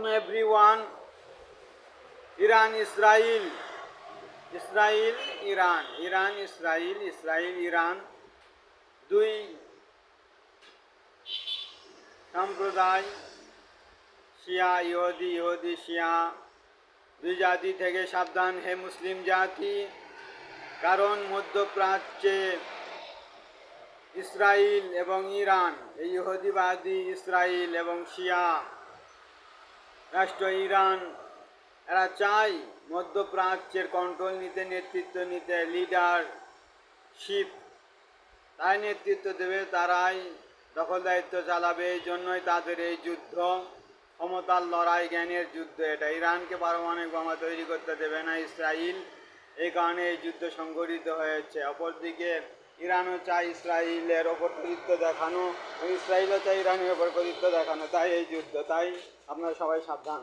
everyone. Iran, Israel, Israel, Iran, Iran, Israel, Israel, Iran. দুই সম্প্রদায়, শিয়া ইহুদি, ইহুদি শিয়া, দুই জাতি থেকে সাবধান হে মুসলিম জাতি, কারণ মধ্যপ্রাচ্যে ইসরায়েল এবং ইরান, এই ইহুদিবাদী ইসরায়েল এবং শিয়া রাষ্ট্র ইরান, এরা চায় মধ্যপ্রাচ্যের কন্ট্রোল নিতে, নেতৃত্ব নিতে, লিডারশিপ তাই নেতৃত্ব দেবে, তারাই দখল দায়িত্ব চালাবে। এই জন্যই তাদের এই যুদ্ধ, ক্ষমতার লড়াই, জ্ঞানের যুদ্ধ। এটা ইরানকে পারমাণবিক বোমা তৈরি করতে দেবে না ইসরায়েল, এই কারণে এই যুদ্ধ সংঘটিত হয়েছে। অপরদিকে ইরানও চায় ইসরায়েলের ওপর কৃতিত্ব দেখানো, ইসরায়েলও চায় ইরানের ওপর কৃতিত্ব দেখানো, তাই এই যুদ্ধ। তাই আপনারা সবাই সাবধান।